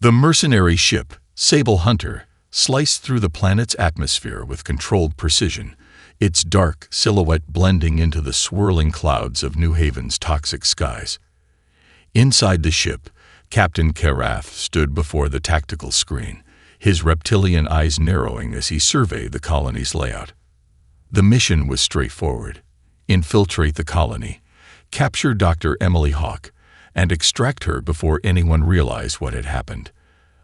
The mercenary ship, Sable Hunter, sliced through the planet's atmosphere with controlled precision, its dark silhouette blending into the swirling clouds of New Haven's toxic skies. Inside the ship, Captain Karath stood before the tactical screen, his reptilian eyes narrowing as he surveyed the colony's layout. The mission was straightforward: infiltrate the colony, capture Dr. Emily Hawke, and extract her before anyone realized what had happened.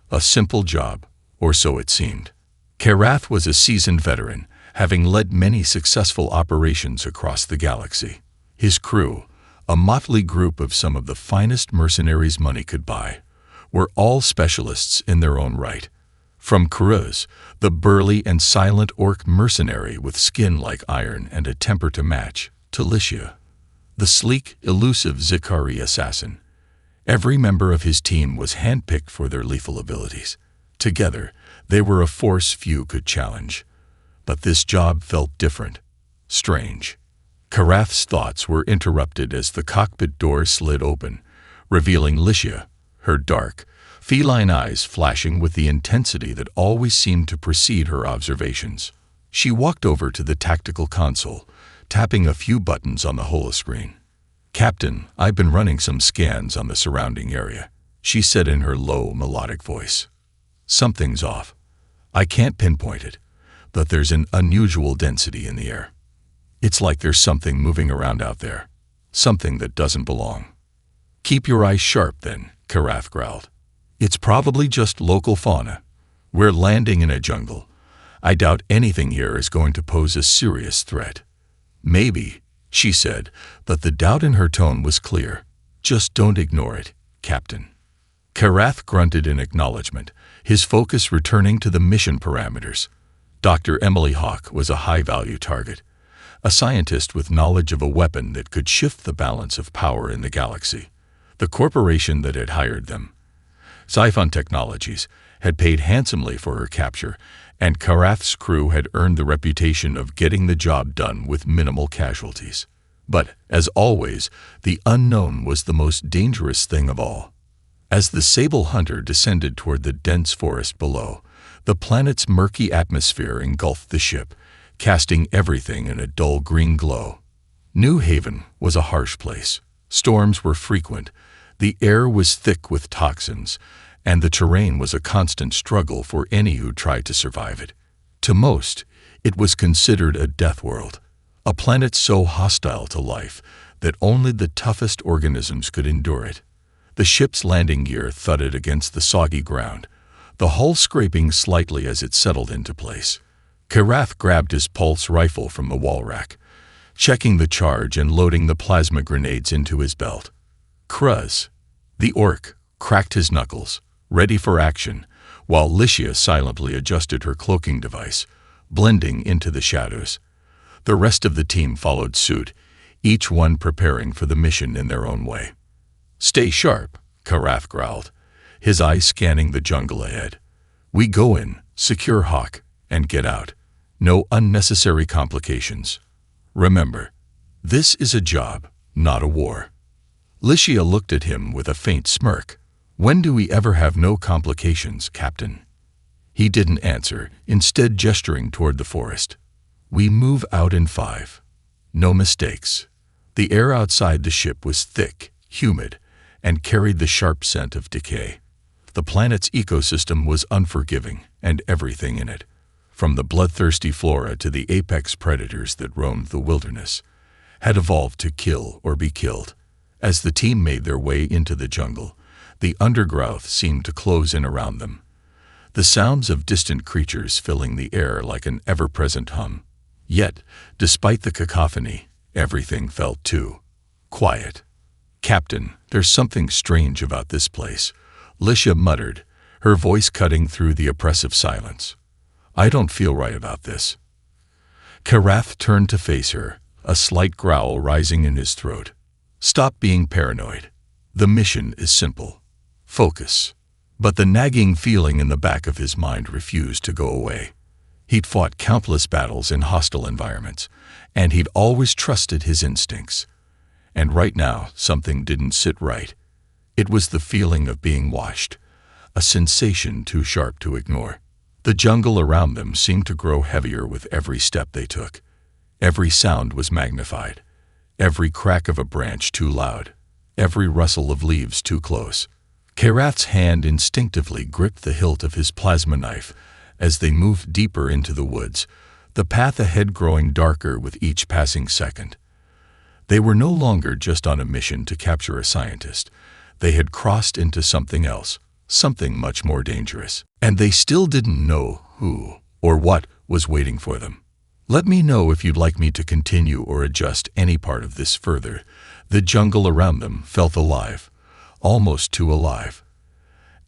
A simple job, or so it seemed. Karath was a seasoned veteran, having led many successful operations across the galaxy. His crew, a motley group of some of the finest mercenaries money could buy, were all specialists in their own right. From Kruz, the burly and silent orc mercenary with skin like iron and a temper to match, to Licia, the sleek, elusive Zikari assassin. Every member of his team was handpicked for their lethal abilities. Together, they were a force few could challenge. But this job felt different, strange. Karath's thoughts were interrupted as the cockpit door slid open, revealing Licia, her dark, feline eyes flashing with the intensity that always seemed to precede her observations. She walked over to the tactical console, tapping a few buttons on the holoscreen. "Captain, I've been running some scans on the surrounding area," she said in her low, melodic voice. "Something's off. I can't pinpoint it, but there's an unusual density in the air. It's like there's something moving around out there, something that doesn't belong." "Keep your eyes sharp, then," Karath growled. "It's probably just local fauna. We're landing in a jungle. I doubt anything here is going to pose a serious threat." "Maybe," she said, but the doubt in her tone was clear. "Just don't ignore it, Captain." Karath grunted in acknowledgement, his focus returning to the mission parameters. Dr. Emily Hawke was a high-value target, a scientist with knowledge of a weapon that could shift the balance of power in the galaxy. The corporation that had hired them, Sci-Fi Technologies, had paid handsomely for her capture, and Karath's crew had earned the reputation of getting the job done with minimal casualties. But, as always, the unknown was the most dangerous thing of all. As the Sable Hunter descended toward the dense forest below, the planet's murky atmosphere engulfed the ship, casting everything in a dull green glow. New Haven was a harsh place. Storms were frequent, the air was thick with toxins, and the terrain was a constant struggle for any who tried to survive it. To most, it was considered a death world, a planet so hostile to life that only the toughest organisms could endure it. The ship's landing gear thudded against the soggy ground, the hull scraping slightly as it settled into place. Karath grabbed his pulse rifle from the wall rack, checking the charge and loading the plasma grenades into his belt. Kruz, the orc, cracked his knuckles, ready for action, while Licia silently adjusted her cloaking device, blending into the shadows. The rest of the team followed suit, each one preparing for the mission in their own way. "Stay sharp," Karath growled, his eyes scanning the jungle ahead. "We go in, secure Hawke, and get out. No unnecessary complications. Remember, this is a job, not a war." Licia looked at him with a faint smirk. "When do we ever have no complications, Captain?" He didn't answer, instead gesturing toward the forest. "We move out in 5. No mistakes." The air outside the ship was thick, humid, and carried the sharp scent of decay. The planet's ecosystem was unforgiving, and everything in it, from the bloodthirsty flora to the apex predators that roamed the wilderness, had evolved to kill or be killed. As the team made their way into the jungle, the undergrowth seemed to close in around them, the sounds of distant creatures filling the air like an ever-present hum. Yet, despite the cacophony, everything felt too quiet. "Captain, there's something strange about this place," Licia muttered, her voice cutting through the oppressive silence. "I don't feel right about this." Karath turned to face her, a slight growl rising in his throat. "Stop being paranoid. The mission is simple. Focus." But the nagging feeling in the back of his mind refused to go away. He'd fought countless battles in hostile environments, and he'd always trusted his instincts. And right now, something didn't sit right. It was the feeling of being watched, a sensation too sharp to ignore. The jungle around them seemed to grow heavier with every step they took. Every sound was magnified, every crack of a branch too loud, every rustle of leaves too close. Karath's hand instinctively gripped the hilt of his plasma knife as they moved deeper into the woods, the path ahead growing darker with each passing second. They were no longer just on a mission to capture a scientist. They had crossed into something else, something much more dangerous. And they still didn't know who or what was waiting for them. Let me know if you'd like me to continue or adjust any part of this further. The jungle around them felt alive, almost too alive.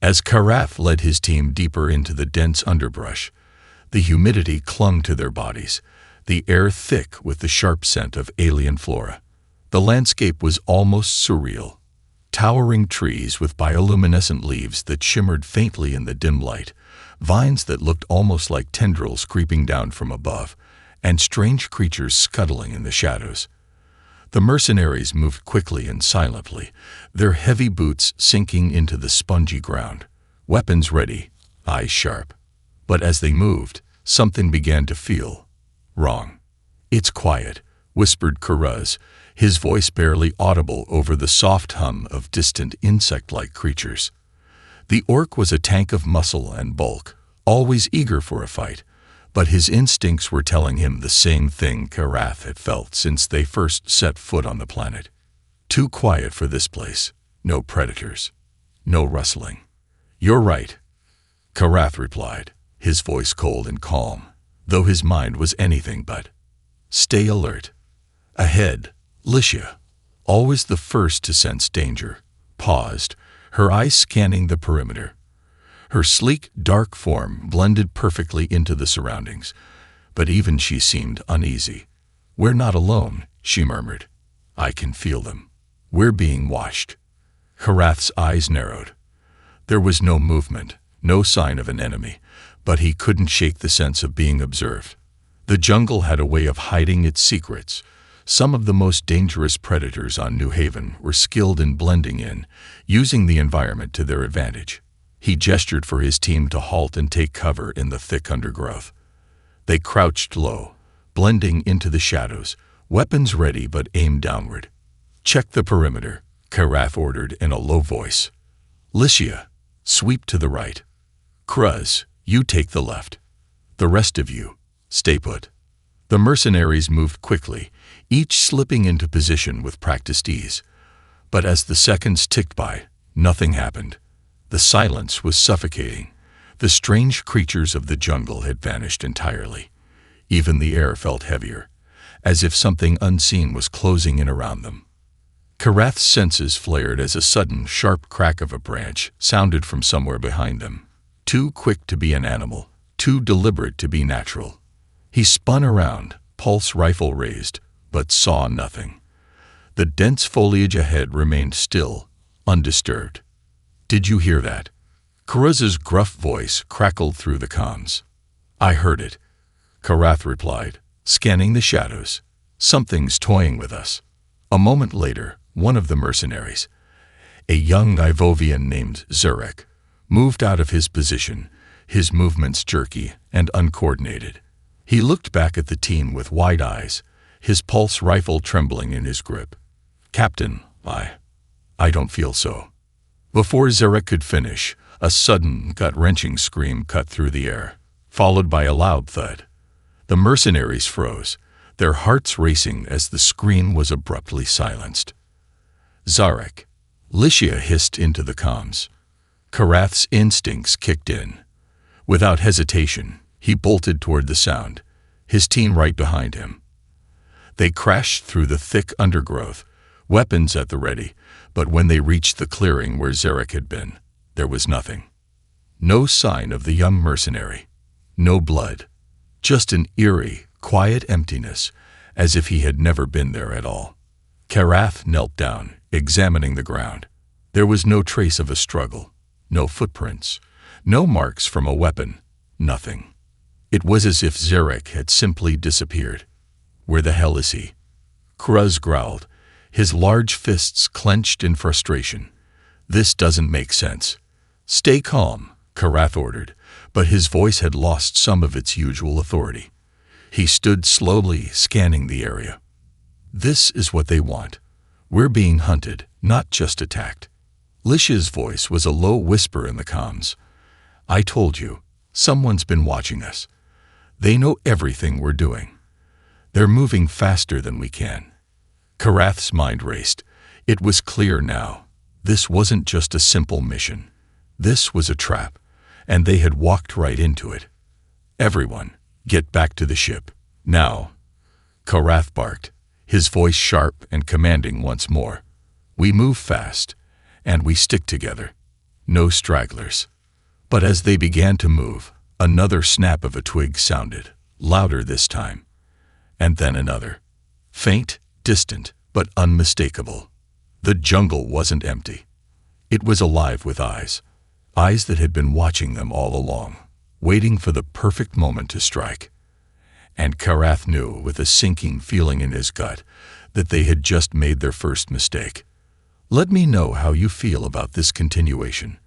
As Karath led his team deeper into the dense underbrush, the humidity clung to their bodies, the air thick with the sharp scent of alien flora. The landscape was almost surreal. Towering trees with bioluminescent leaves that shimmered faintly in the dim light, vines that looked almost like tendrils creeping down from above, and strange creatures scuttling in the shadows. The mercenaries moved quickly and silently, their heavy boots sinking into the spongy ground, weapons ready, eyes sharp. But as they moved, something began to feel wrong. "It's quiet," whispered Karuz, his voice barely audible over the soft hum of distant insect-like creatures. The orc was a tank of muscle and bulk, always eager for a fight, but his instincts were telling him the same thing Karath had felt since they first set foot on the planet. Too quiet for this place. No predators. No rustling. "You're right," Karath replied, his voice cold and calm, though his mind was anything but. "Stay alert." Ahead, Licia, always the first to sense danger, paused, her eyes scanning the perimeter. Her sleek, dark form blended perfectly into the surroundings, but even she seemed uneasy. "We're not alone," she murmured. "I can feel them. We're being watched." Karath's eyes narrowed. There was no movement, no sign of an enemy, but he couldn't shake the sense of being observed. The jungle had a way of hiding its secrets. Some of the most dangerous predators on New Haven were skilled in blending in, using the environment to their advantage. He gestured for his team to halt and take cover in the thick undergrowth. They crouched low, blending into the shadows, weapons ready but aimed downward. "Check the perimeter," Karath ordered in a low voice. "Licia, sweep to the right. Kruz, you take the left. The rest of you, stay put." The mercenaries moved quickly, each slipping into position with practiced ease. But as the seconds ticked by, nothing happened. The silence was suffocating. The strange creatures of the jungle had vanished entirely. Even the air felt heavier, as if something unseen was closing in around them. Karath's senses flared as a sudden, sharp crack of a branch sounded from somewhere behind them. Too quick to be an animal, too deliberate to be natural. He spun around, pulse rifle raised, but saw nothing. The dense foliage ahead remained still, undisturbed. "Did you hear that?" Karuz's gruff voice crackled through the comms. "I heard it," Karath replied, scanning the shadows. "Something's toying with us." A moment later, one of the mercenaries, a young Ivovian named Zurek, moved out of his position, his movements jerky and uncoordinated. He looked back at the team with wide eyes, his pulse rifle trembling in his grip. "Captain, I don't feel so." Before Zurek could finish, a sudden, gut-wrenching scream cut through the air, followed by a loud thud. The mercenaries froze, their hearts racing as the scream was abruptly silenced. "Zarek," Licia hissed into the comms. Karath's instincts kicked in. Without hesitation, he bolted toward the sound, his team right behind him. They crashed through the thick undergrowth, weapons at the ready, but when they reached the clearing where Zarek had been, there was nothing. No sign of the young mercenary. No blood. Just an eerie, quiet emptiness, as if he had never been there at all. Karath knelt down, examining the ground. There was no trace of a struggle, no footprints, no marks from a weapon, nothing. It was as if Zarek had simply disappeared. "Where the hell is he?" Kruz growled, his large fists clenched in frustration. "This doesn't make sense. "Stay calm," Karath ordered, but his voice had lost some of its usual authority. He stood slowly, scanning the area. "This is what they want. We're being hunted, not just attacked." Lish's voice was a low whisper in the comms. "I told you, someone's been watching us. They know everything we're doing. They're moving faster than we can." Karath's mind raced. It was clear now. This wasn't just a simple mission. This was a trap, and they had walked right into it. "Everyone, get back to the ship. Now." Karath barked, his voice sharp and commanding once more. "We move fast, and we stick together. No stragglers." But as they began to move, another snap of a twig sounded, louder this time. And then another. Faint, distant, but unmistakable. The jungle wasn't empty. It was alive with eyes. Eyes that had been watching them all along, waiting for the perfect moment to strike. And Karath knew, with a sinking feeling in his gut, that they had just made their first mistake. "Let me know how you feel about this continuation.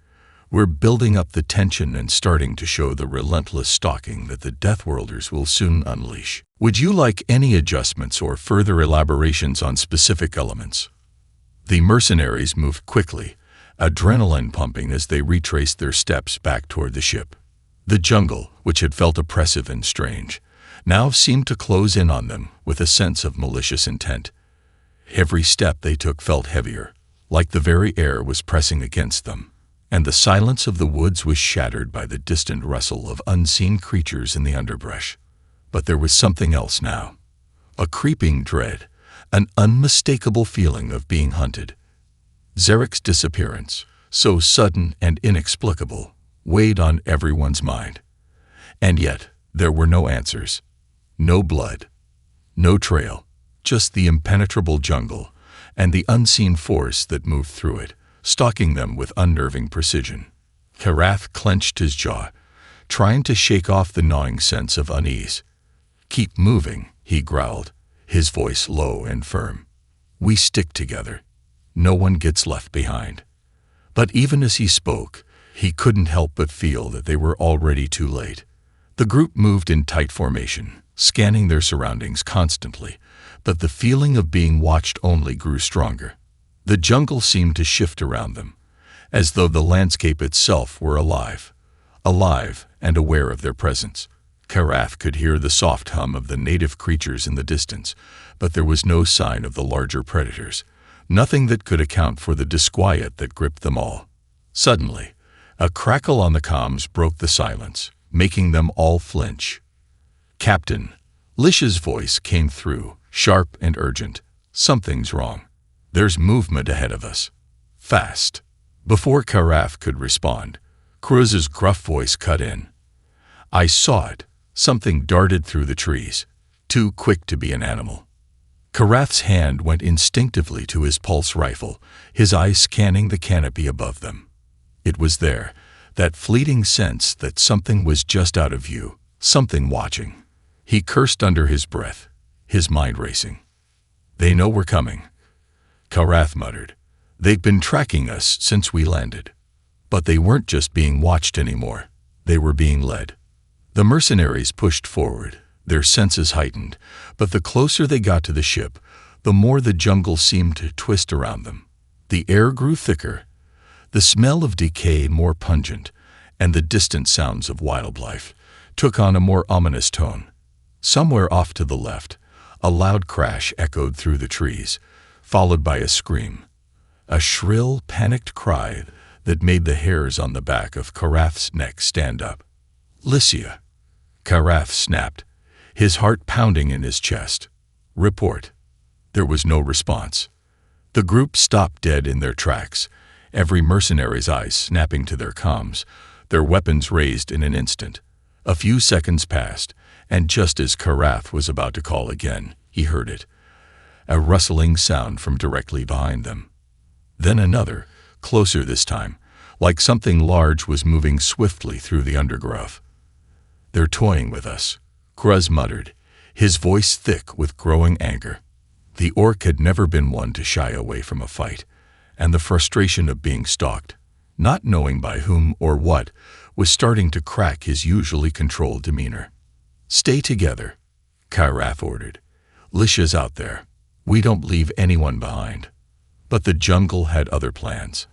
We're building up the tension and starting to show the relentless stalking that the Deathworlders will soon unleash. Would you like any adjustments or further elaborations on specific elements?" The mercenaries moved quickly, adrenaline pumping as they retraced their steps back toward the ship. The jungle, which had felt oppressive and strange, now seemed to close in on them with a sense of malicious intent. Every step they took felt heavier, like the very air was pressing against them, and the silence of the woods was shattered by the distant rustle of unseen creatures in the underbrush. But there was something else now. A creeping dread, an unmistakable feeling of being hunted. Zarek's disappearance, so sudden and inexplicable, weighed on everyone's mind. And yet, there were no answers. No blood. No trail. Just the impenetrable jungle, and the unseen force that moved through it, stalking them with unnerving precision. Karath clenched his jaw, trying to shake off the gnawing sense of unease. "Keep moving," he growled, his voice low and firm. "We stick together. No one gets left behind." But even as he spoke, he couldn't help but feel that they were already too late. The group moved in tight formation, scanning their surroundings constantly, but the feeling of being watched only grew stronger. The jungle seemed to shift around them, as though the landscape itself were alive and aware of their presence. Karath could hear the soft hum of the native creatures in the distance, but there was no sign of the larger predators, nothing that could account for the disquiet that gripped them all. Suddenly, a crackle on the comms broke the silence, making them all flinch. "Captain," Lish's voice came through, sharp and urgent. "Something's wrong. There's movement ahead of us. Fast." Before Karath could respond, Cruz's gruff voice cut in. "I saw it." Something darted through the trees, too quick to be an animal. Karath's hand went instinctively to his pulse rifle, his eyes scanning the canopy above them. It was there, that fleeting sense that something was just out of view, something watching. He cursed under his breath, his mind racing. "They know we're coming," Karath muttered. "They've been tracking us since we landed." But they weren't just being watched anymore. They were being led. The mercenaries pushed forward, their senses heightened, but the closer they got to the ship, the more the jungle seemed to twist around them. The air grew thicker, the smell of decay more pungent, and the distant sounds of wildlife took on a more ominous tone. Somewhere off to the left, a loud crash echoed through the trees, followed by a scream, a shrill, panicked cry that made the hairs on the back of Karath's neck stand up. "Lycia!" Karath snapped, his heart pounding in his chest. "Report." There was no response. The group stopped dead in their tracks, every mercenary's eyes snapping to their comms, their weapons raised in an instant. A few seconds passed, and just as Karath was about to call again, he heard it, a rustling sound from directly behind them. Then another, closer this time, like something large was moving swiftly through the undergrowth. "They're toying with us," Cruz muttered, his voice thick with growing anger. The orc had never been one to shy away from a fight, and the frustration of being stalked, not knowing by whom or what, was starting to crack his usually controlled demeanor. "Stay together," Karath ordered. "Lisha's out there. We don't leave anyone behind." But the jungle had other plans.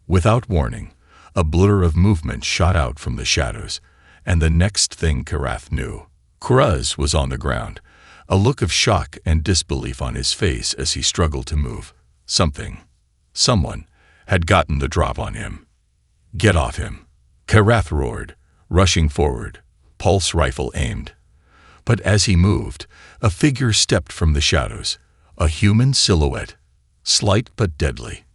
Without warning, a blur of movement shot out from the shadows, and the next thing Karath knew, Kruz was on the ground, a look of shock and disbelief on his face as he struggled to move. Someone, had gotten the drop on him. "Get off him," Karath roared, rushing forward, pulse rifle aimed. But as he moved, a figure stepped from the shadows, a human silhouette, slight but deadly.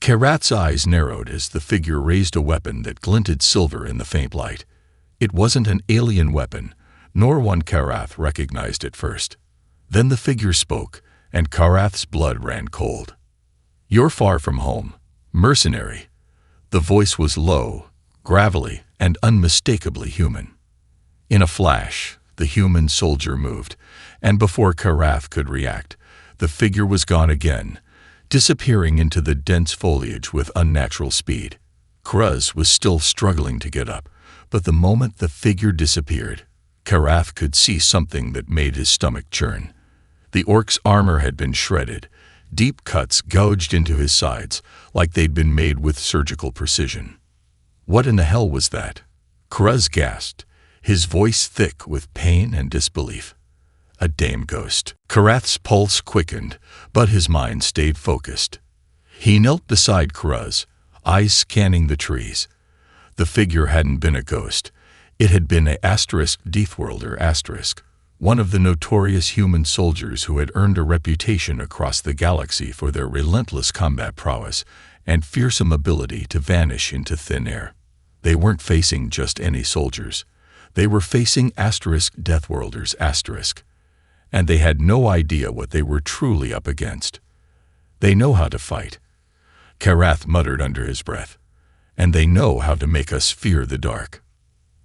Karath's eyes narrowed as the figure raised a weapon that glinted silver in the faint light. It wasn't an alien weapon, nor one Karath recognized at first. Then the figure spoke, and Karath's blood ran cold. "You're far from home, mercenary." The voice was low, gravelly, and unmistakably human. In a flash, the human soldier moved, and before Karath could react, the figure was gone again, disappearing into the dense foliage with unnatural speed. Kruz was still struggling to get up, but the moment the figure disappeared, Karath could see something that made his stomach churn. The orc's armor had been shredded, deep cuts gouged into his sides like they'd been made with surgical precision. "What in the hell was that?" Kruz gasped, his voice thick with pain and disbelief. "A dame ghost." Karath's pulse quickened, but his mind stayed focused. He knelt beside Kruz, eyes scanning the trees. The figure hadn't been a ghost. It had been a Deathworlder, one of the notorious human soldiers who had earned a reputation across the galaxy for their relentless combat prowess and fearsome ability to vanish into thin air. They weren't facing just any soldiers. They were facing Deathworlders, and they had no idea what they were truly up against. "They know how to fight," Karath muttered under his breath, "and they know how to make us fear the dark."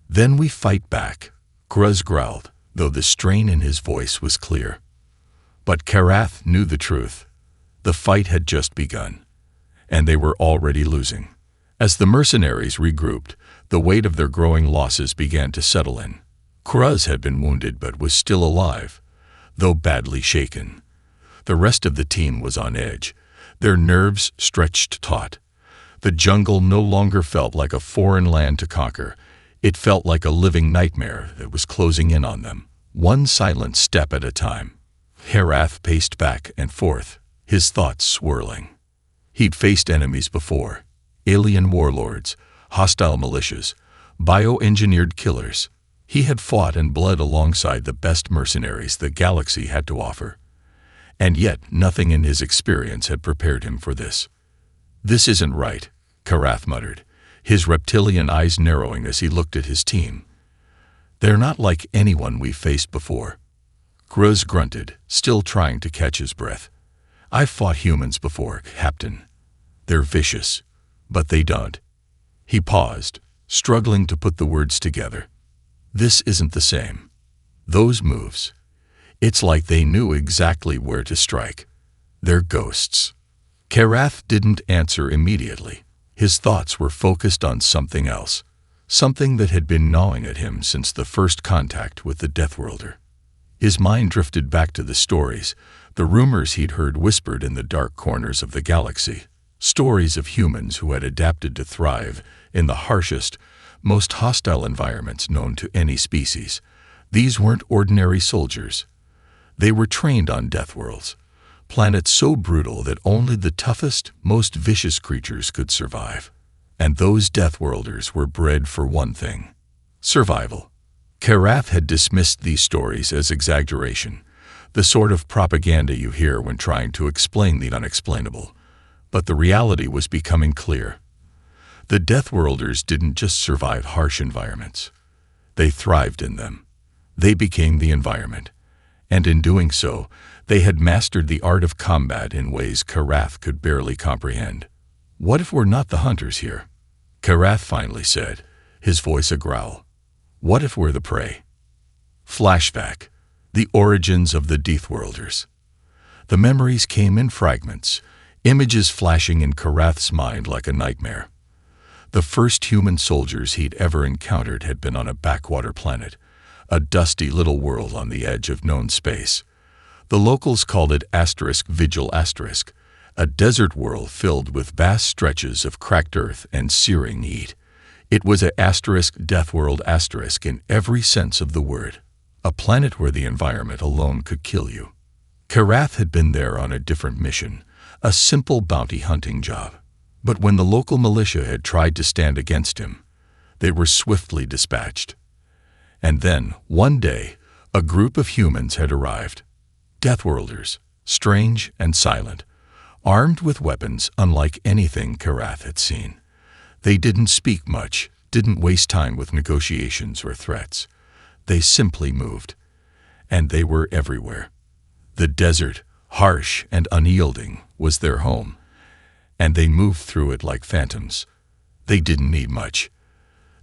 "Then we fight back," Kruz growled, though the strain in his voice was clear. But Karath knew the truth. The fight had just begun, and they were already losing. As the mercenaries regrouped, the weight of their growing losses began to settle in. Kruz had been wounded but was still alive, though badly shaken. The rest of the team was on edge, their nerves stretched taut. The jungle no longer felt like a foreign land to conquer. It felt like a living nightmare that was closing in on them, one silent step at a time. Karath paced back and forth, his thoughts swirling. He'd faced enemies before: alien warlords, hostile militias, bioengineered killers. He had fought and bled alongside the best mercenaries the galaxy had to offer. And yet nothing in his experience had prepared him for this. "This isn't right," Karath muttered, his reptilian eyes narrowing as he looked at his team. "They're not like anyone we've faced before." Kruz grunted, still trying to catch his breath. "I've fought humans before, Captain. They're vicious, but they don't." He paused, struggling to put the words together. "This isn't the same. Those moves, it's like they knew exactly where to strike. They're ghosts." Karath didn't answer immediately. His thoughts were focused on something else, something that had been gnawing at him since the first contact with the Deathworlder. His mind drifted back to the stories, the rumors he'd heard whispered in the dark corners of the galaxy. Stories of humans who had adapted to thrive in the harshest, most hostile environments known to any species. These weren't ordinary soldiers. They were trained on Deathworlds, planets so brutal that only the toughest, most vicious creatures could survive. And those Deathworlders were bred for one thing: survival. Karath had dismissed these stories as exaggeration, the sort of propaganda you hear when trying to explain the unexplainable. But the reality was becoming clear. The Deathworlders didn't just survive harsh environments. They thrived in them. They became the environment. And in doing so, they had mastered the art of combat in ways Karath could barely comprehend. "What if we're not the hunters here?" Karath finally said, his voice a growl. "What if we're the prey?" Flashback: the origins of the Deathworlders. The memories came in fragments, images flashing in Karath's mind like a nightmare. The first human soldiers he'd ever encountered had been on a backwater planet, a dusty little world on the edge of known space. The locals called it *Vigil*, a desert world filled with vast stretches of cracked earth and searing heat. It was a Deathworld in every sense of the word, a planet where the environment alone could kill you. Karath had been there on a different mission, a simple bounty hunting job. But when the local militia had tried to stand against him, they were swiftly dispatched. And then, one day, a group of humans had arrived. Deathworlders, strange and silent, armed with weapons unlike anything Karath had seen. They didn't speak much, didn't waste time with negotiations or threats. They simply moved. And they were everywhere. The desert, harsh and unyielding, was their home. And they moved through it like phantoms. They didn't need much.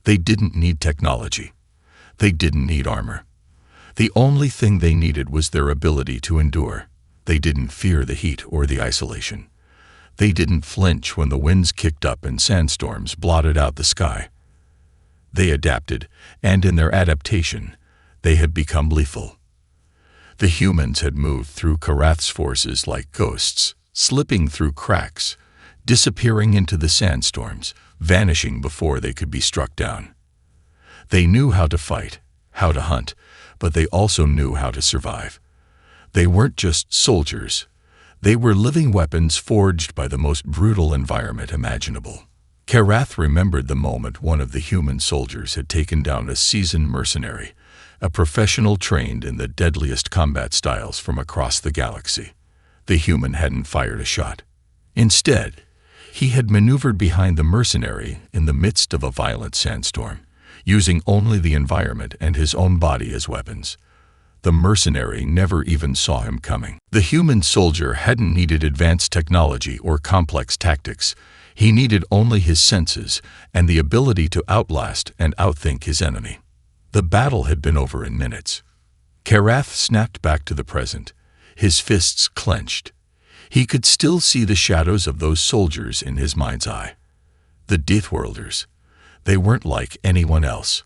They didn't need technology. They didn't need armor. The only thing they needed was their ability to endure. They didn't fear the heat or the isolation. They didn't flinch when the winds kicked up and sandstorms blotted out the sky. They adapted, and in their adaptation, they had become lethal. The humans had moved through Karath's forces like ghosts, slipping through cracks, disappearing into the sandstorms, vanishing before they could be struck down. They knew how to fight, how to hunt, but they also knew how to survive. They weren't just soldiers. They were living weapons forged by the most brutal environment imaginable. Karath remembered the moment one of the human soldiers had taken down a seasoned mercenary, a professional trained in the deadliest combat styles from across the galaxy. The human hadn't fired a shot. Instead, he had maneuvered behind the mercenary in the midst of a violent sandstorm, using only the environment and his own body as weapons. The mercenary never even saw him coming. The human soldier hadn't needed advanced technology or complex tactics. He needed only his senses and the ability to outlast and outthink his enemy. The battle had been over in minutes. Karath snapped back to the present, his fists clenched. He could still see the shadows of those soldiers in his mind's eye. The Deathworlders. They weren't like anyone else.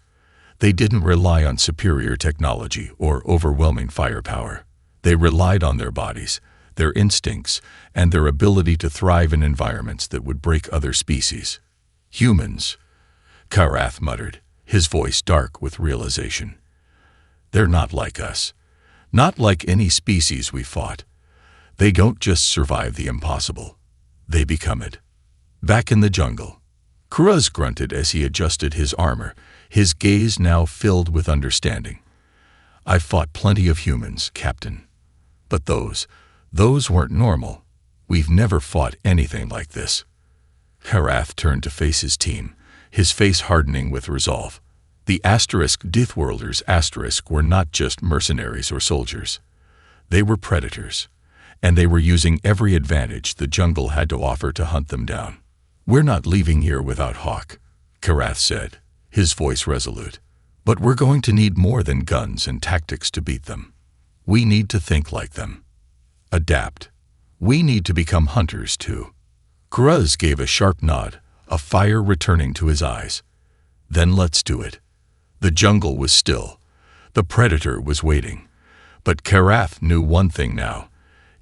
They didn't rely on superior technology or overwhelming firepower. They relied on their bodies, their instincts, and their ability to thrive in environments that would break other species. Humans, Karath muttered, his voice dark with realization. They're not like us. Not like any species we fought. They don't just survive the impossible. They become it. Back in the jungle, Kruz grunted as he adjusted his armor, his gaze now filled with understanding. I've fought plenty of humans, Captain. But those weren't normal. We've never fought anything like this. Karath turned to face his team, his face hardening with resolve. The Deathworlders were not just mercenaries or soldiers. They were predators, and they were using every advantage the jungle had to offer to hunt them down. We're not leaving here without Hawk, Karath said, his voice resolute. But we're going to need more than guns and tactics to beat them. We need to think like them. Adapt. We need to become hunters too. Kruz gave a sharp nod, a fire returning to his eyes. Then let's do it. The jungle was still. The predator was waiting. But Karath knew one thing now.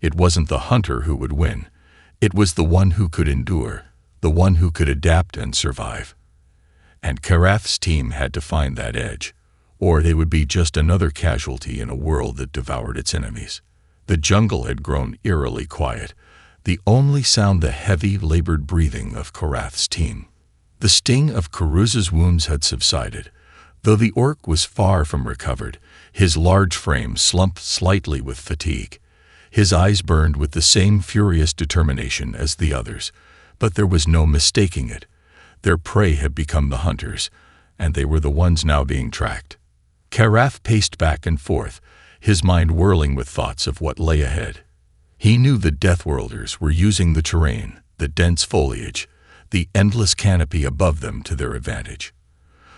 It wasn't the hunter who would win. It was the one who could endure, the one who could adapt and survive. And Karath's team had to find that edge, or they would be just another casualty in a world that devoured its enemies. The jungle had grown eerily quiet, the only sound the heavy, labored breathing of Karath's team. The sting of Kruz's wounds had subsided. Though the orc was far from recovered, his large frame slumped slightly with fatigue. His eyes burned with the same furious determination as the others, but there was no mistaking it. Their prey had become the hunters, and they were the ones now being tracked. Karath paced back and forth, his mind whirling with thoughts of what lay ahead. He knew the Deathworlders were using the terrain, the dense foliage, the endless canopy above them to their advantage.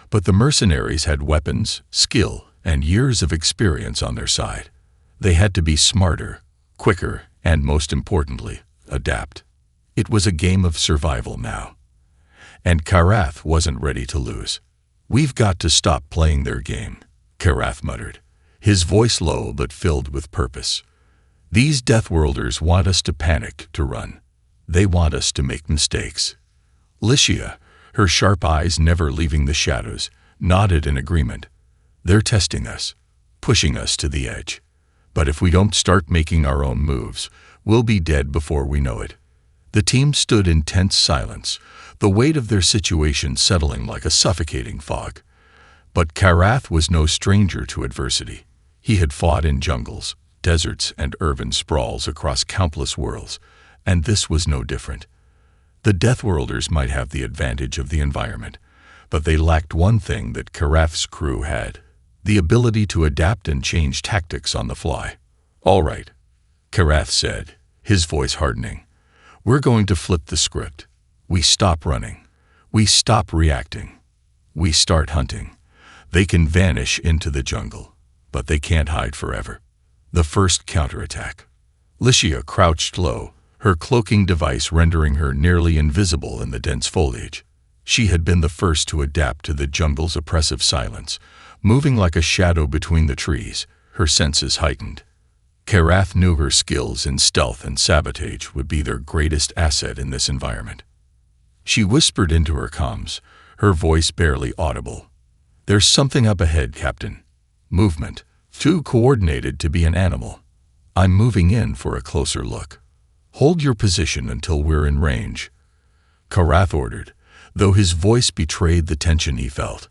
But the mercenaries had weapons, skill, and years of experience on their side. They had to be smarter, quicker, and most importantly, adapt. It was a game of survival now. and Karath wasn't ready to lose. "We've got to stop playing their game," Karath muttered, his voice low but filled with purpose. "These Deathworlders want us to panic, to run. They want us to make mistakes." Licia, her sharp eyes never leaving the shadows, nodded in agreement. "They're testing us, pushing us to the edge. But if we don't start making our own moves, we'll be dead before we know it." The team stood in tense silence, the weight of their situation settling like a suffocating fog. But Karath was no stranger to adversity. He had fought in jungles, deserts, and urban sprawls across countless worlds, and this was no different. The Deathworlders might have the advantage of the environment, but they lacked one thing that Karath's crew had: the ability to adapt and change tactics on the fly. "All right," Karath said, his voice hardening. "We're going to flip the script. We stop running. We stop reacting. We start hunting. They can vanish into the jungle, but they can't hide forever." The first counterattack. Licia crouched low, her cloaking device rendering her nearly invisible in the dense foliage. She had been the first to adapt to the jungle's oppressive silence, moving like a shadow between the trees, her senses heightened. Karath knew her skills in stealth and sabotage would be their greatest asset in this environment. She whispered into her comms, her voice barely audible. "There's something up ahead, Captain. Movement, too coordinated to be an animal. I'm moving in for a closer look. Hold your position until we're in range," Karath ordered, though his voice betrayed the tension he felt.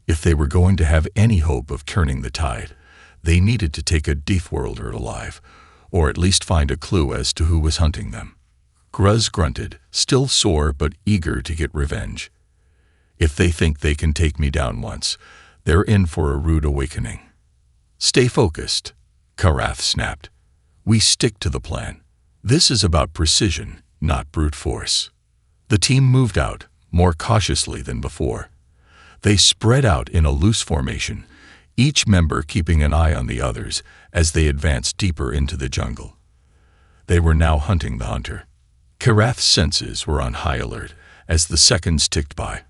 If they were going to have any hope of turning the tide, they needed to take a Deathworlder alive, or at least find a clue as to who was hunting them. Gruz grunted, still sore but eager to get revenge. "If they think they can take me down once, they're in for a rude awakening." "Stay focused," Karath snapped. "We stick to the plan. This is about precision, not brute force." The team moved out, more cautiously than before. They spread out in a loose formation, each member keeping an eye on the others as they advanced deeper into the jungle. They were now hunting the hunter. Karath's senses were on high alert as the seconds ticked by.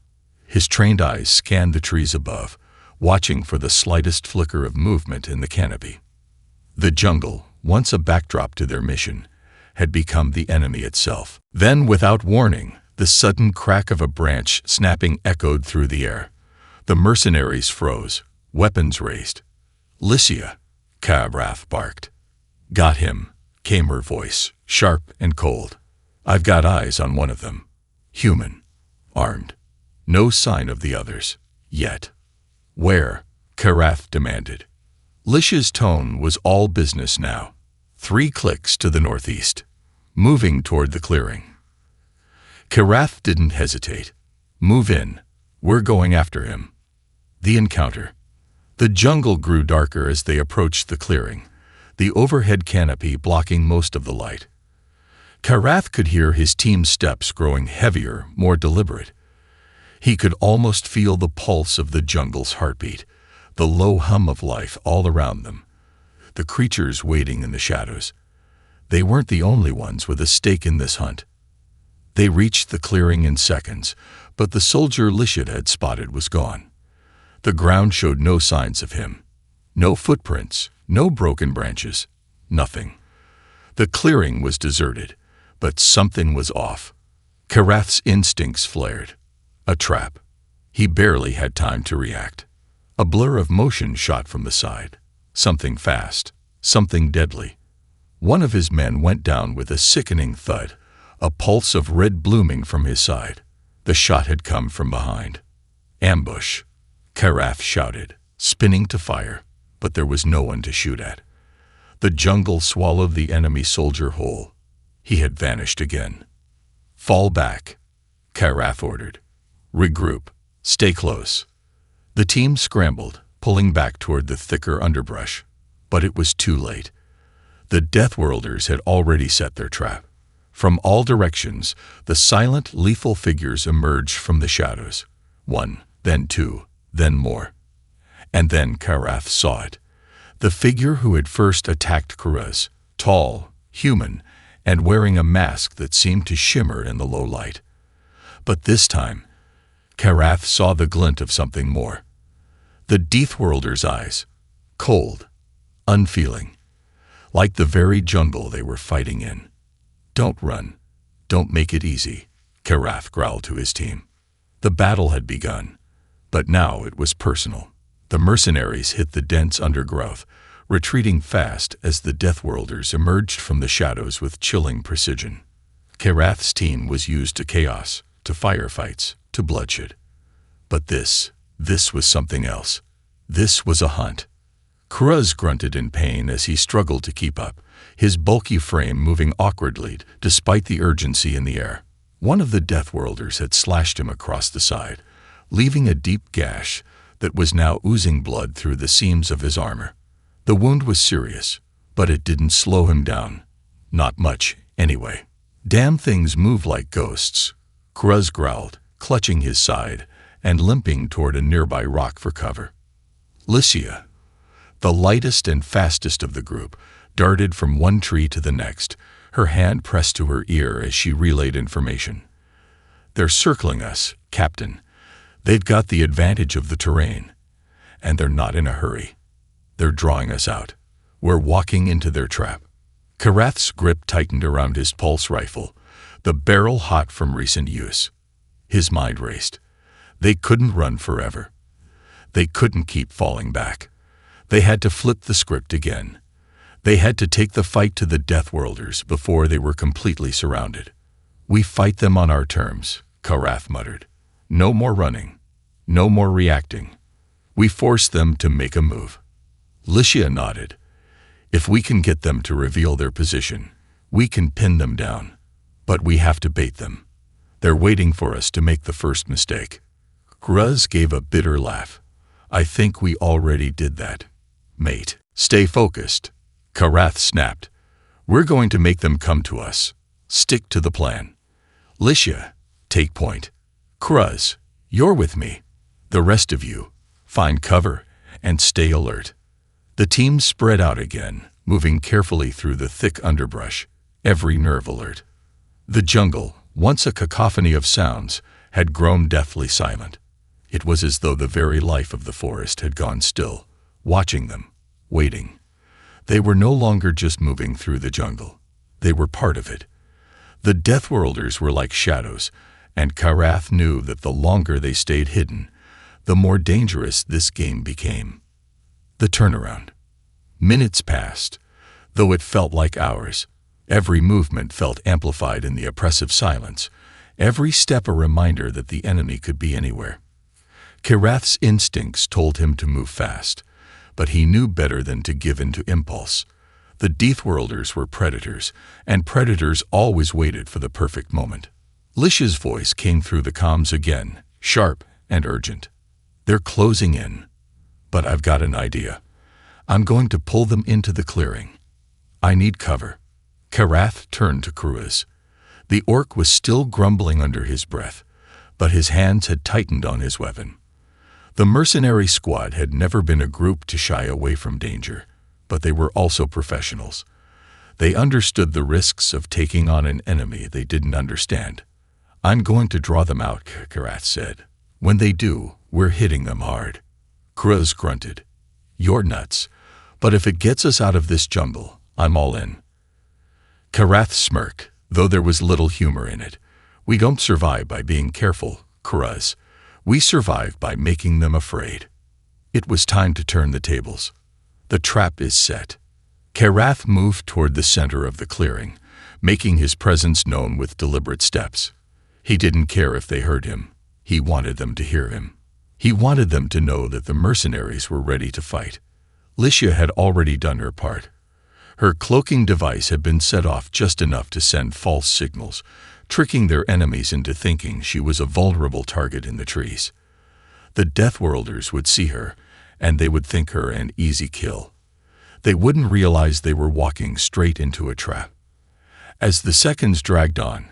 His trained eyes scanned the trees above, watching for the slightest flicker of movement in the canopy. The jungle, once a backdrop to their mission, had become the enemy itself. Then, without warning, the sudden crack of a branch snapping echoed through the air. The mercenaries froze, weapons raised. "Licia," Karath barked. "Got him," came her voice, sharp and cold. "I've got eyes on one of them. Human. Armed. No sign of the others. Yet." "Where?" Karath demanded. Licia's tone was all business now. 3 clicks to the northeast. Moving toward the clearing. Karath didn't hesitate. "Move in. We're going after him." The encounter. The jungle grew darker as they approached the clearing, the overhead canopy blocking most of the light. Karath could hear his team's steps growing heavier, more deliberate. He could almost feel the pulse of the jungle's heartbeat, the low hum of life all around them. The creatures waiting in the shadows. They weren't the only ones with a stake in this hunt. They reached the clearing in seconds, but the soldier Licia had spotted was gone. The ground showed no signs of him. No footprints, no broken branches, nothing. The clearing was deserted, but something was off. Karath's instincts flared. A trap. He barely had time to react. A blur of motion shot from the side. Something fast, something deadly. One of his men went down with a sickening thud, a pulse of red blooming from his side. The shot had come from behind. "Ambush," Karath shouted, spinning to fire, but there was no one to shoot at. The jungle swallowed the enemy soldier whole. He had vanished again. "Fall back," Karath ordered. "Regroup. Stay close." The team scrambled, pulling back toward the thicker underbrush, but it was too late. The Deathworlders had already set their trap. From all directions, the silent, lethal figures emerged from the shadows. 1, then 2, then more. And then Karath saw it. The figure who had first attacked Kuruz, tall, human, and wearing a mask that seemed to shimmer in the low light. But this time, Karath saw the glint of something more. The Deathworlder's eyes, cold, unfeeling, like the very jungle they were fighting in. "Don't run. Don't make it easy," Karath growled to his team. The battle had begun, but now it was personal. The mercenaries hit the dense undergrowth, retreating fast as the Deathworlders emerged from the shadows with chilling precision. Karath's team was used to chaos, to firefights, to bloodshed. But this was something else. This was a hunt. Kruz grunted in pain as he struggled to keep up, his bulky frame moving awkwardly despite the urgency in the air. One of the Deathworlders had slashed him across the side, leaving a deep gash that was now oozing blood through the seams of his armor. The wound was serious, but it didn't slow him down. Not much, anyway. "Damn things move like ghosts," Kruz growled, clutching his side and limping toward a nearby rock for cover. Lycia, the lightest and fastest of the group, darted from one tree to the next, her hand pressed to her ear as she relayed information. "They're circling us, Captain. They've got the advantage of the terrain. And they're not in a hurry. They're drawing us out. We're walking into their trap." Karath's grip tightened around his pulse rifle, the barrel hot from recent use. His mind raced. They couldn't run forever. They couldn't keep falling back. They had to flip the script again. They had to take the fight to the Deathworlders before they were completely surrounded. "We fight them on our terms," Karath muttered. "No more running. No more reacting. We force them to make a move." Lycia nodded. "If we can get them to reveal their position, we can pin them down. But we have to bait them. They're waiting for us to make the first mistake." Kruz gave a bitter laugh. "I think we already did that, mate." "Stay focused," Karath snapped. "We're going to make them come to us. Stick to the plan. Lycia, take point. Kruz, you're with me. The rest of you, find cover and stay alert." The team spread out again, moving carefully through the thick underbrush, every nerve alert. The jungle, once a cacophony of sounds, had grown deathly silent. It was as though the very life of the forest had gone still, watching them, waiting. They were no longer just moving through the jungle. They were part of it. The Deathworlders were like shadows, and Karath knew that the longer they stayed hidden, the more dangerous this game became. The turnaround. Minutes passed, though it felt like hours. Every movement felt amplified in the oppressive silence, every step a reminder that the enemy could be anywhere. Karath's instincts told him to move fast, but he knew better than to give in to impulse. The Deathworlders were predators, and predators always waited for the perfect moment. Lycia's voice came through the comms again, sharp and urgent. "They're closing in, but I've got an idea. I'm going to pull them into the clearing. I need cover." Karath turned to Kruz. The orc was still grumbling under his breath, but his hands had tightened on his weapon. The mercenary squad had never been a group to shy away from danger, but they were also professionals. They understood the risks of taking on an enemy they didn't understand. "I'm going to draw them out," Karath said. "When they do, we're hitting them hard." Kruz grunted. "You're nuts, but if it gets us out of this jungle, I'm all in." Karath smirked, though there was little humor in it. "We don't survive by being careful, Kruz. We survive by making them afraid." It was time to turn the tables. The trap is set. Karath moved toward the center of the clearing, making his presence known with deliberate steps. He didn't care if they heard him. He wanted them to hear him. He wanted them to know that the mercenaries were ready to fight. Lycia had already done her part. Her cloaking device had been set off just enough to send false signals, tricking their enemies into thinking she was a vulnerable target in the trees. The Deathworlders would see her, and they would think her an easy kill. They wouldn't realize they were walking straight into a trap. As the seconds dragged on,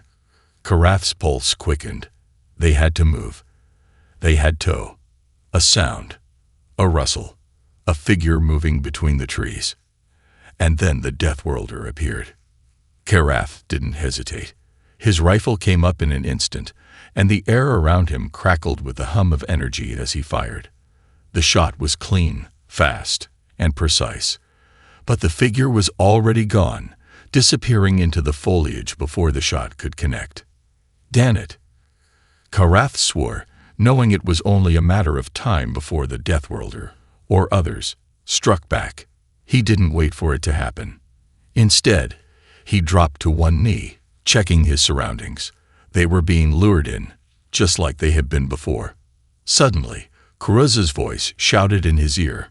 Karath's pulse quickened. They had to move. They had to. A sound, a rustle, a figure moving between the trees. And then the Deathworlder appeared. Karath didn't hesitate. His rifle came up in an instant, and the air around him crackled with the hum of energy as he fired. The shot was clean, fast, and precise. But the figure was already gone, disappearing into the foliage before the shot could connect. "Damn it!" Karath swore, knowing it was only a matter of time before the Deathworlder, or others, struck back. He didn't wait for it to happen. Instead, he dropped to one knee, checking his surroundings. They were being lured in, just like they had been before. Suddenly, Kuruz's voice shouted in his ear,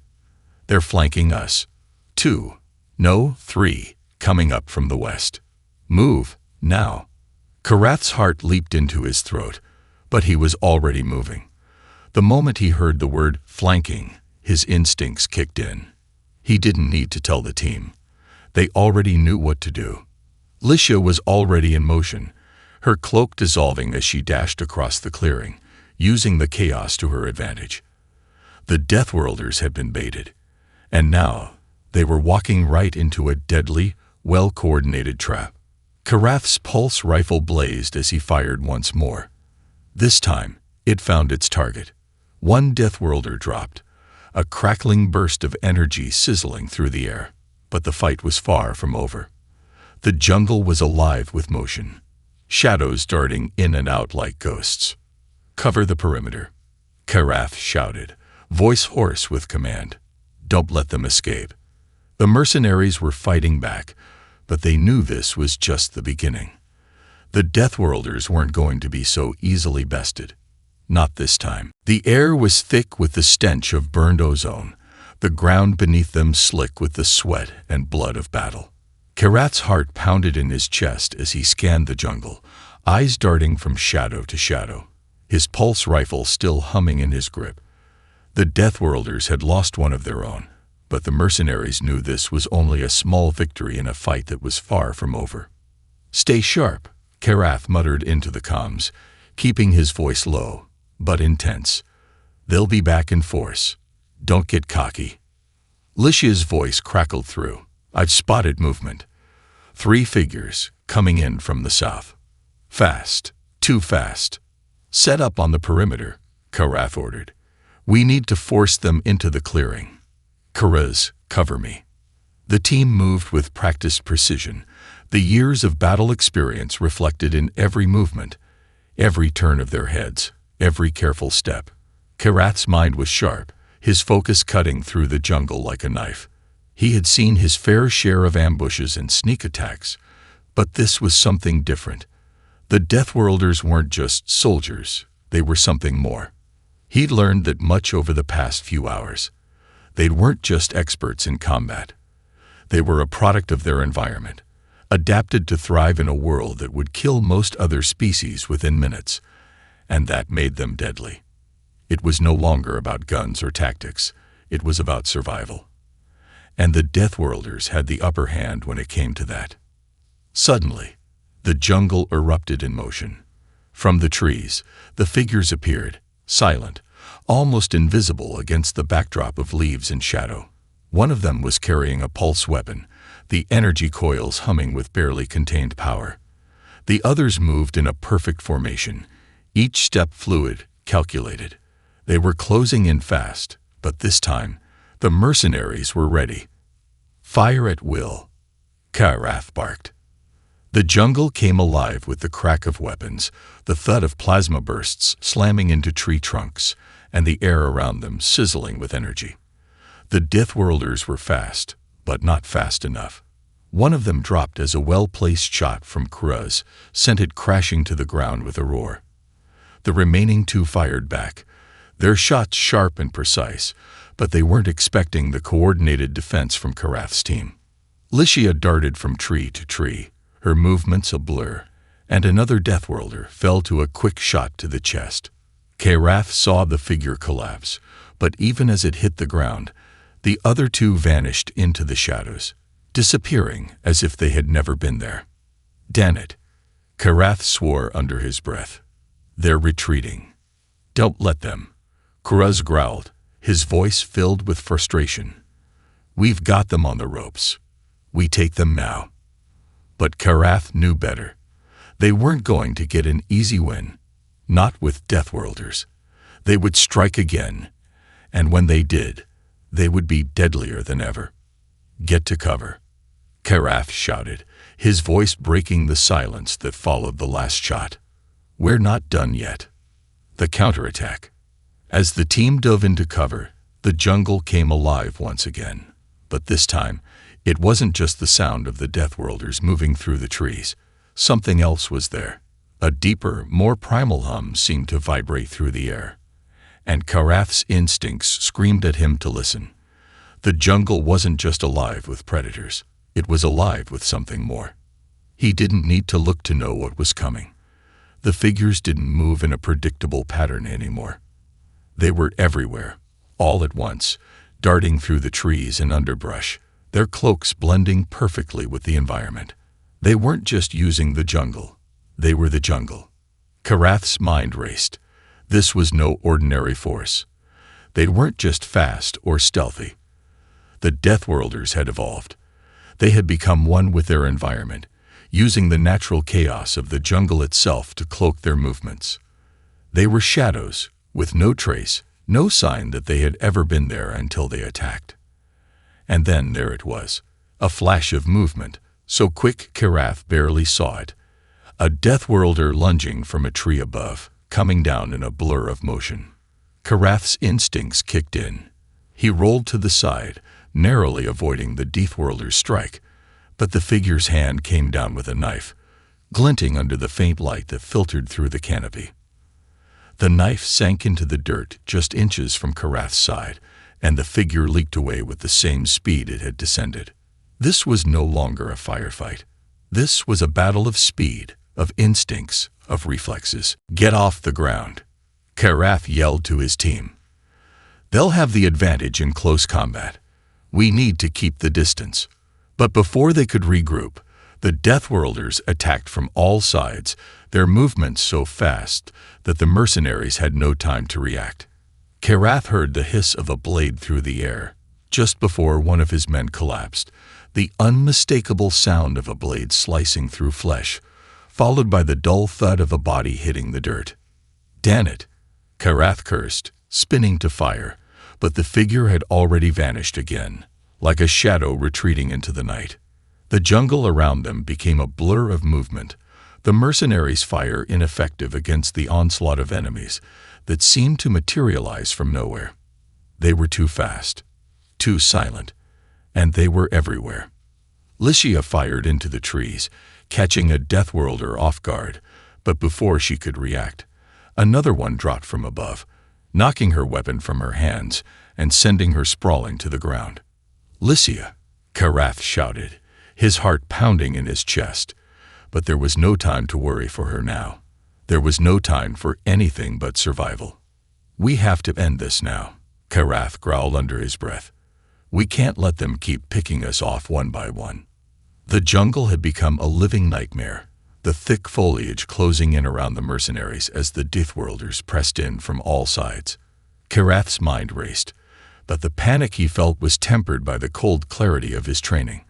"They're flanking us. 2, no, 3, coming up from the west. Move, now." Karath's heart leaped into his throat, but he was already moving. The moment he heard the word flanking, his instincts kicked in. He didn't need to tell the team. They already knew what to do. Licia was already in motion, her cloak dissolving as she dashed across the clearing, using the chaos to her advantage. The Deathworlders had been baited, and now they were walking right into a deadly, well-coordinated trap. Karath's pulse rifle blazed as he fired once more. This time, it found its target. One Deathworlder dropped, a crackling burst of energy sizzling through the air. But the fight was far from over. The jungle was alive with motion, shadows darting in and out like ghosts. "Cover the perimeter," Karath shouted, voice hoarse with command. "Don't let them escape." The mercenaries were fighting back, but they knew this was just the beginning. The Deathworlders weren't going to be so easily bested. Not this time. The air was thick with the stench of burned ozone, the ground beneath them slick with the sweat and blood of battle. Karath's heart pounded in his chest as he scanned the jungle, eyes darting from shadow to shadow, his pulse rifle still humming in his grip. The Deathworlders had lost one of their own, but the mercenaries knew this was only a small victory in a fight that was far from over. "Stay sharp," Karath muttered into the comms, keeping his voice low, but intense. "They'll be back in force. Don't get cocky." Licia's voice crackled through. "I've spotted movement. 3 figures coming in from the south. Fast, too fast. Set up on the perimeter," Karath ordered. "We need to force them into the clearing. Kuruz, cover me." The team moved with practiced precision, the years of battle experience reflected in every movement, every turn of their heads, every careful step. Karath's mind was sharp, his focus cutting through the jungle like a knife. He had seen his fair share of ambushes and sneak attacks, but this was something different. The Deathworlders weren't just soldiers, they were something more. He'd learned that much over the past few hours. They weren't just experts in combat. They were a product of their environment, adapted to thrive in a world that would kill most other species within minutes, and that made them deadly. It was no longer about guns or tactics, it was about survival. And the Deathworlders had the upper hand when it came to that. Suddenly, the jungle erupted in motion. From the trees, the figures appeared, silent, almost invisible against the backdrop of leaves and shadow. One of them was carrying a pulse weapon, the energy coils humming with barely contained power. The others moved in a perfect formation, each step fluid, calculated. They were closing in fast, but this time, the mercenaries were ready. "Fire at will," Karath barked. The jungle came alive with the crack of weapons, the thud of plasma bursts slamming into tree trunks, and the air around them sizzling with energy. The Deathworlders were fast, but not fast enough. One of them dropped as a well-placed shot from Kuruz sent it crashing to the ground with a roar. The remaining 2 fired back, their shots sharp and precise, but they weren't expecting the coordinated defense from Karath's team. Licia darted from tree to tree, her movements a blur, and another Deathworlder fell to a quick shot to the chest. Karath saw the figure collapse, but even as it hit the ground, the other 2 vanished into the shadows, disappearing as if they had never been there. "Damn it," Karath swore under his breath. "They're retreating. Don't let them." Kuruz growled, his voice filled with frustration. "We've got them on the ropes. We take them now." But Karath knew better. They weren't going to get an easy win. Not with Deathworlders. They would strike again, and when they did, they would be deadlier than ever. "Get to cover," Karath shouted, his voice breaking the silence that followed the last shot. "We're not done yet." The counterattack. As the team dove into cover, the jungle came alive once again. But this time, it wasn't just the sound of the Deathworlders moving through the trees. Something else was there. A deeper, more primal hum seemed to vibrate through the air. And Karath's instincts screamed at him to listen. The jungle wasn't just alive with predators. It was alive with something more. He didn't need to look to know what was coming. The figures didn't move in a predictable pattern anymore. They were everywhere, all at once, darting through the trees and underbrush, their cloaks blending perfectly with the environment. They weren't just using the jungle. They were the jungle. Karath's mind raced. This was no ordinary force. They weren't just fast or stealthy. The Deathworlders had evolved. They had become one with their environment, using the natural chaos of the jungle itself to cloak their movements. They were shadows, with no trace, no sign that they had ever been there until they attacked. And then there it was, a flash of movement, so quick Karath barely saw it. A Deathworlder lunging from a tree above, coming down in a blur of motion. Karath's instincts kicked in. He rolled to the side, narrowly avoiding the Deathworlder's strike, but the figure's hand came down with a knife, glinting under the faint light that filtered through the canopy. The knife sank into the dirt just inches from Karath's side, and the figure leaped away with the same speed it had descended. This was no longer a firefight. This was a battle of speed, of instincts, of reflexes. "Get off the ground," Karath yelled to his team. "They'll have the advantage in close combat. We need to keep the distance." But before they could regroup, the Deathworlders attacked from all sides, their movements so fast that the mercenaries had no time to react. Karath heard the hiss of a blade through the air, just before one of his men collapsed, the unmistakable sound of a blade slicing through flesh, followed by the dull thud of a body hitting the dirt. "Damn it," Karath cursed, spinning to fire, but the figure had already vanished again, like a shadow retreating into the night. The jungle around them became a blur of movement, the mercenaries' fire ineffective against the onslaught of enemies that seemed to materialize from nowhere. They were too fast, too silent, and they were everywhere. Lycia fired into the trees, catching a Deathworlder off guard, but before she could react, another one dropped from above, knocking her weapon from her hands and sending her sprawling to the ground. "Lycia," Karath shouted, his heart pounding in his chest. But there was no time to worry for her now. There was no time for anything but survival. "We have to end this now," Karath growled under his breath. "We can't let them keep picking us off one by one." The jungle had become a living nightmare, the thick foliage closing in around the mercenaries as the Deathworlders pressed in from all sides. Karath's mind raced, but the panic he felt was tempered by the cold clarity of his training.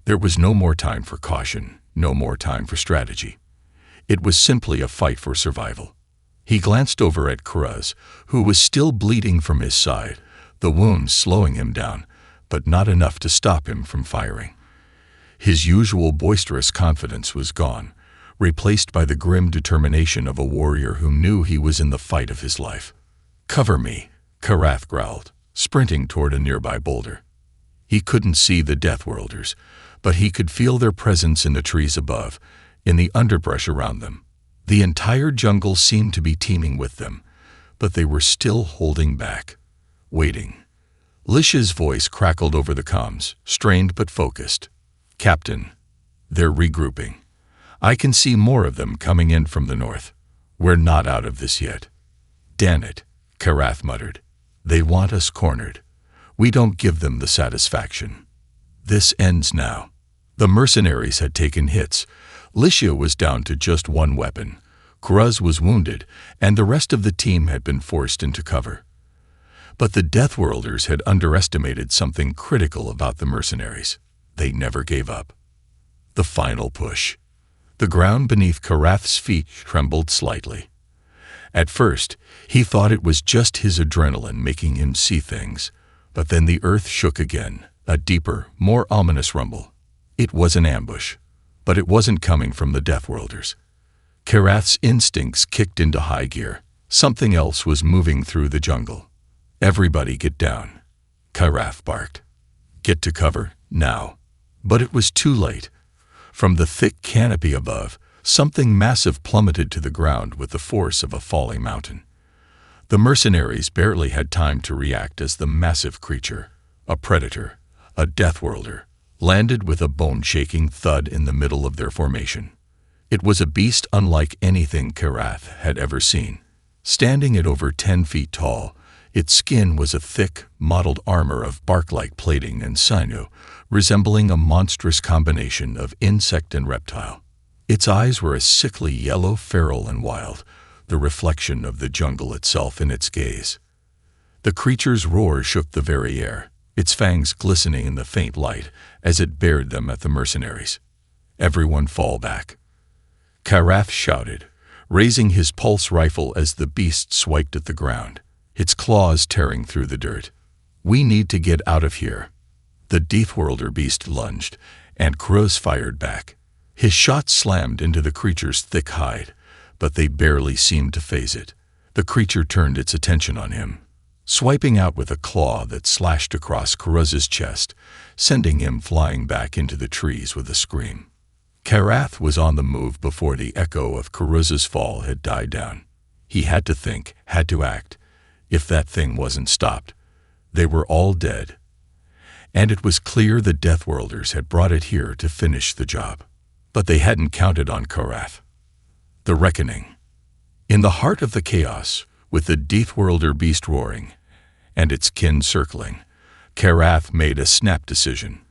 There was no more time for caution, no more time for strategy. It was simply a fight for survival. He glanced over at Kruz, who was still bleeding from his side, the wounds slowing him down, but not enough to stop him from firing. His usual boisterous confidence was gone, replaced by the grim determination of a warrior who knew he was in the fight of his life. "Cover me," Karath growled, sprinting toward a nearby boulder. He couldn't see the Deathworlders, but he could feel their presence in the trees above, in the underbrush around them. The entire jungle seemed to be teeming with them, but they were still holding back, waiting. Lycia's voice crackled over the comms, strained but focused. "Captain, they're regrouping. I can see more of them coming in from the north. We're not out of this yet." "Damn it," Karath muttered. "They want us cornered. We don't give them the satisfaction." This ends now. The mercenaries had taken hits. Lycia was down to just one weapon. Kruz was wounded, and the rest of the team had been forced into cover. But the Deathworlders had underestimated something critical about the mercenaries. They never gave up. The final push. The ground beneath Karath's feet trembled slightly. At first, he thought it was just his adrenaline making him see things, but then the earth shook again, a deeper, more ominous rumble. It was an ambush, but it wasn't coming from the Deathworlders. Karath's instincts kicked into high gear. Something else was moving through the jungle. "Everybody get down," Karath barked. "Get to cover, now." But it was too late. From the thick canopy above, something massive plummeted to the ground with the force of a falling mountain. The mercenaries barely had time to react as the massive creature, a predator, a Deathworlder, landed with a bone-shaking thud in the middle of their formation. It was a beast unlike anything Karath had ever seen. Standing at over 10 feet tall, its skin was a thick, mottled armor of bark-like plating and sinew, resembling a monstrous combination of insect and reptile. Its eyes were a sickly yellow, feral and wild, the reflection of the jungle itself in its gaze. The creature's roar shook the very air, its fangs glistening in the faint light as it bared them at the mercenaries. "Everyone fall back," Karath shouted, raising his pulse rifle as the beast swiped at the ground, its claws tearing through the dirt. "We need to get out of here." The Deathworlder beast lunged, and Cruz fired back. His shots slammed into the creature's thick hide, but they barely seemed to faze it. The creature turned its attention on him, swiping out with a claw that slashed across Cruz's chest, sending him flying back into the trees with a scream. Karath was on the move before the echo of Cruz's fall had died down. He had to think, had to act. If that thing wasn't stopped, they were all dead. And it was clear the Deathworlders had brought it here to finish the job. But they hadn't counted on Karath. The reckoning. In the heart of the chaos, with the Deathworlder beast roaring, and its kin circling, Karath made a snap decision.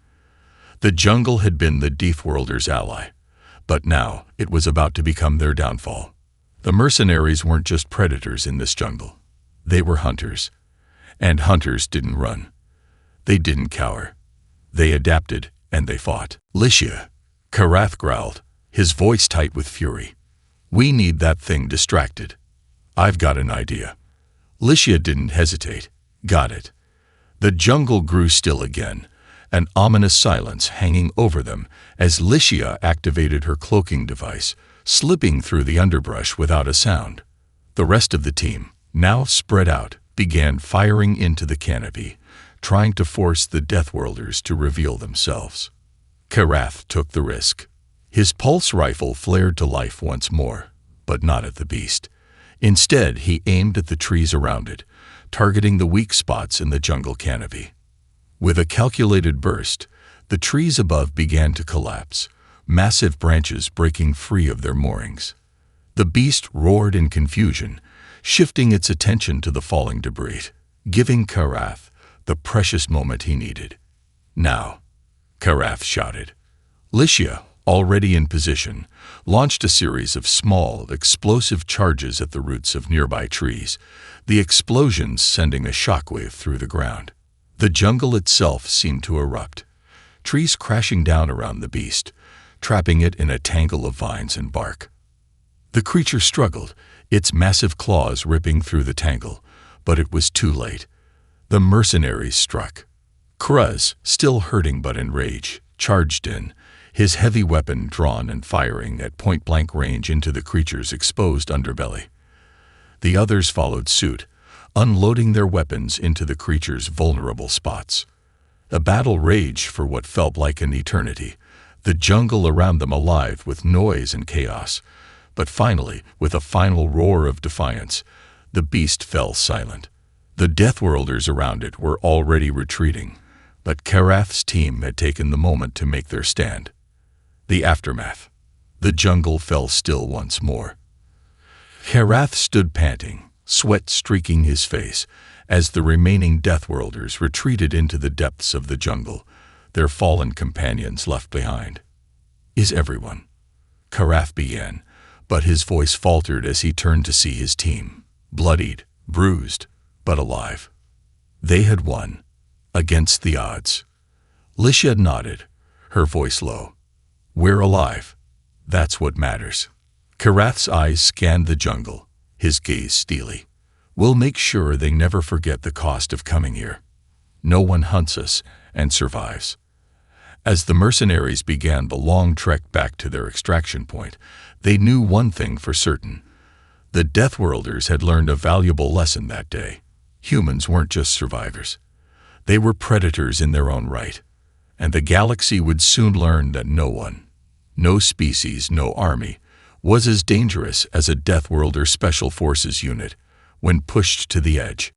The jungle had been the Deathworlders' ally, but now it was about to become their downfall. The mercenaries weren't just predators in this jungle. They were hunters. And hunters didn't run. They didn't cower. They adapted, and they fought. "Licia," Karath growled, his voice tight with fury. "We need that thing distracted. I've got an idea." Licia didn't hesitate. "Got it." The jungle grew still again, an ominous silence hanging over them as Licia activated her cloaking device, slipping through the underbrush without a sound. The rest of the team, now spread out, began firing into the canopy, trying to force the Deathworlders to reveal themselves. Karath took the risk. His pulse rifle flared to life once more, but not at the beast. Instead, he aimed at the trees around it, targeting the weak spots in the jungle canopy. With a calculated burst, the trees above began to collapse, massive branches breaking free of their moorings. The beast roared in confusion, shifting its attention to the falling debris, giving Karath the precious moment he needed. "Now," Karath shouted. Licia, already in position, launched a series of small, explosive charges at the roots of nearby trees, the explosions sending a shockwave through the ground. The jungle itself seemed to erupt, trees crashing down around the beast, trapping it in a tangle of vines and bark. The creature struggled, its massive claws ripping through the tangle, but it was too late. The mercenaries struck. Cruz, still hurting but in rage, charged in, his heavy weapon drawn and firing at point-blank range into the creature's exposed underbelly. The others followed suit, unloading their weapons into the creature's vulnerable spots. A battle raged for what felt like an eternity, the jungle around them alive with noise and chaos. But finally, with a final roar of defiance, the beast fell silent. The Deathworlders around it were already retreating, but Karath's team had taken the moment to make their stand. The aftermath. The jungle fell still once more. Karath stood panting, sweat streaking his face, as the remaining Deathworlders retreated into the depths of the jungle, their fallen companions left behind. "Is everyone?" Karath began, but his voice faltered as he turned to see his team, bloodied, bruised, but alive. They had won, against the odds. Licia nodded, her voice low. "We're alive. That's what matters. Karath's eyes scanned the jungle, his gaze steely. We'll make sure they never forget the cost of coming here. No one hunts us and survives. As the mercenaries began the long trek back to their extraction point, they knew one thing for certain. The Deathworlders had learned a valuable lesson that day. Humans weren't just survivors. They were predators in their own right. And the galaxy would soon learn that no one, no species, no army, was as dangerous as a Deathworlder Special Forces unit when pushed to the edge.